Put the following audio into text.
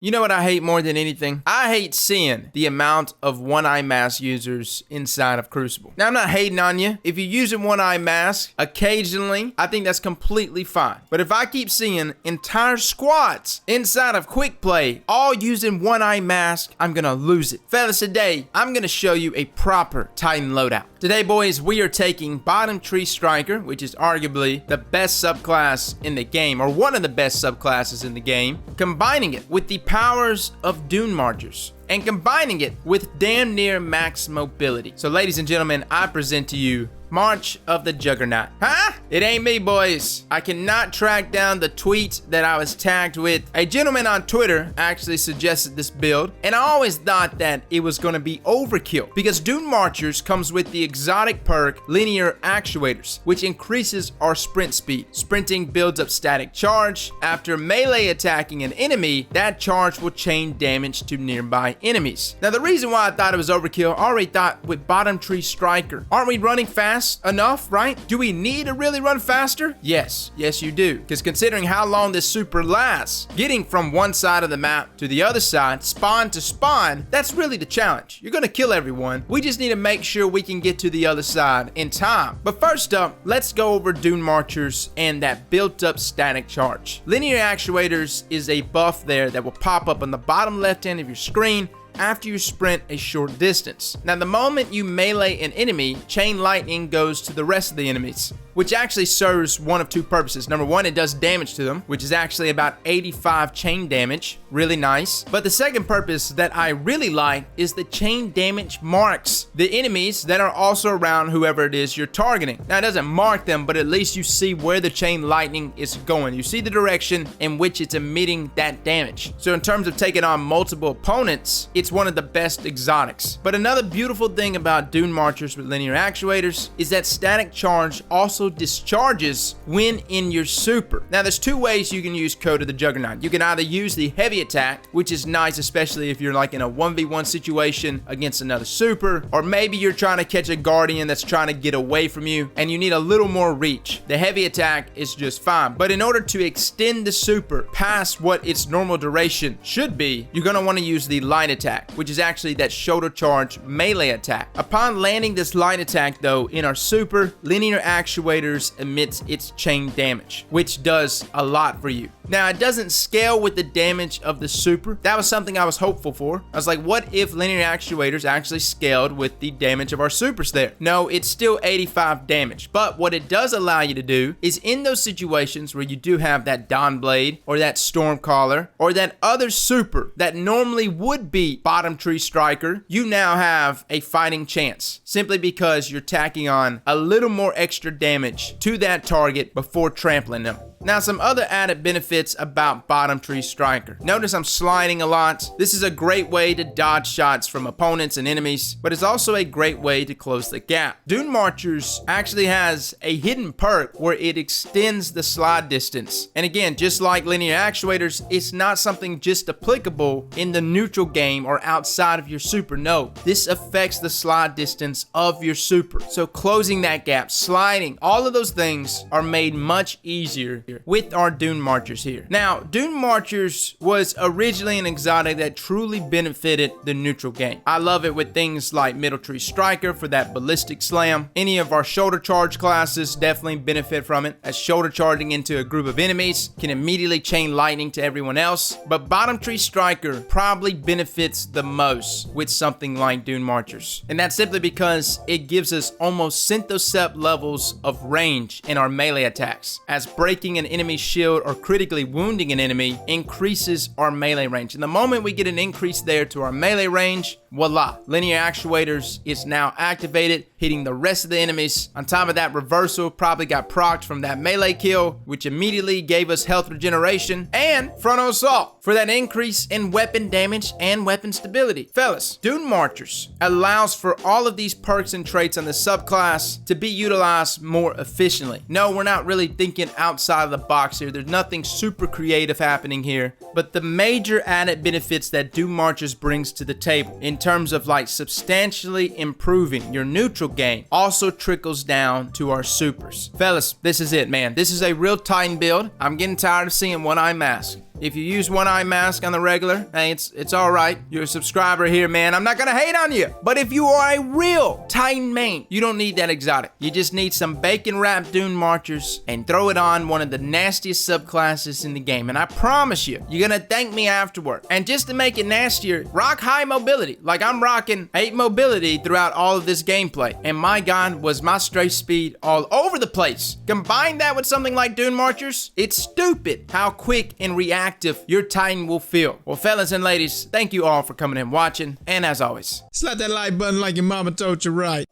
You know what I hate more than anything? I hate seeing the amount of one-eye mask users inside of Crucible. Now, I'm not hating on you. If you're using one-eye mask occasionally, I think that's completely fine. But if I keep seeing entire squads inside of Quick Play all using one-eye mask, I'm gonna lose it. Fellas, today, I'm gonna show you a proper Titan loadout. Today, boys, we are taking Bottom Tree Striker, which is arguably the best subclass in the game, or one of the best subclasses in the game, combining it with the powers of Dune Marchers, and combining it with damn near max mobility. So, ladies and gentlemen, I present to you March of the Juggernaut. Huh? It ain't me, boys. I cannot track down the tweet that I was tagged with. A gentleman on Twitter actually suggested this build, and I always thought that it was going to be overkill because Dune Marchers comes with the exotic perk Linear Actuators, which increases our sprint speed. Sprinting builds up static charge. After melee attacking an enemy, that charge will chain damage to nearby enemies. Now, the reason why I thought it was overkill, I already thought with Bottom Tree Striker, aren't we running fast enough, right? Do we need to really run faster? Yes, you do. Because considering how long this super lasts, getting from one side of the map to the other side, spawn to spawn, that's really the challenge. You're gonna kill everyone. We just need to make sure we can get to the other side in time. But first up, let's go over Dune Marchers and that built up static charge. Linear Actuators is a buff there that will pop up on the bottom left hand of your screen after you sprint a short distance. Now, the moment you melee an enemy, chain lightning goes to the rest of the enemies, which actually serves one of two purposes. Number one, it does damage to them, which is actually about 85 chain damage. Really nice. But the second purpose that I really like is the chain damage marks the enemies that are also around whoever it is you're targeting. Now, it doesn't mark them, but at least you see where the chain lightning is going. You see the direction in which it's emitting that damage. So in terms of taking on multiple opponents, it's one of the best exotics. But another beautiful thing about Dune Marchers with Linear Actuators is that static charge also discharges when in your super. Now, there's two ways you can use Code of the Juggernaut. You can either use the heavy attack, which is nice, especially if you're like in a 1v1 situation against another super, or maybe you're trying to catch a guardian that's trying to get away from you and you need a little more reach. The heavy attack is just fine. But in order to extend the super past what its normal duration should be, you're going to want to use the light attack, which is actually that shoulder charge melee attack. Upon landing this light attack though in our super, Linear Actuators emits its chain damage, which does a lot for you. Now, it doesn't scale with the damage of the super. That was something I was hopeful for. I was like, what if Linear Actuators actually scaled with the damage of our supers there? No, it's still 85 damage. But what it does allow you to do is in those situations where you do have that Dawnblade or that Stormcaller or that other super that normally would be Bottom Tree Striker, you now have a fighting chance simply because you're tacking on a little more extra damage to that target before trampling them. Now, some other added benefits about Bottom Tree Striker. Notice I'm sliding a lot. This is a great way to dodge shots from opponents and enemies, but it's also a great way to close the gap. Dune Marchers actually has a hidden perk where it extends the slide distance. And again, just like Linear Actuators, it's not something just applicable in the neutral game or outside of your super. No, this affects the slide distance of your super. So closing that gap, sliding, all of those things are made much easier with our Dune Marchers here. Now, Dune Marchers was originally an exotic that truly benefited the neutral game. I love it with things like Middle Tree Striker for that ballistic slam. Any of our shoulder charge classes definitely benefit from it, as shoulder charging into a group of enemies can immediately chain lightning to everyone else. But Bottom Tree Striker probably benefits the most with something like Dune Marchers. And that's simply because it gives us almost Synthocept levels of range in our melee attacks, as breaking an enemy's shield or critically wounding an enemy increases our melee range. And the moment we get an increase there to our melee range, voila, Linear Actuators is now activated, hitting the rest of the enemies. On top of that, reversal probably got procced from that melee kill, which immediately gave us health regeneration, and frontal assault for that increase in weapon damage and weapon stability. Fellas, Dune Marchers allows for all of these perks and traits on the subclass to be utilized more efficiently. No, we're not really thinking outside of the box here. There's nothing super creative happening here, but the major added benefits that Dune Marchers brings to the table in terms of like substantially improving your neutral game also trickles down to our supers. Fellas, this is it, man. This is a real Titan build. I'm getting tired of seeing one-eye mask. If you use one eye mask on the regular, hey, it's all right. You're a subscriber here, man. I'm not gonna hate on you. But if you are a real Titan main, you don't need that exotic. You just need some bacon wrapped dune marchers and throw it on one of the nastiest subclasses in the game. And I promise you, you're gonna thank me afterward. And just to make it nastier, rock high mobility. Like I'm rocking 8 mobility throughout all of this gameplay. And my god, was my strafe speed all over the place. Combine that with something like dune marchers, it's stupid how quick and reactive your Titan will feel. Well, fellas and ladies, thank you all for coming and watching. And as always, slap that like button like your mama told you right.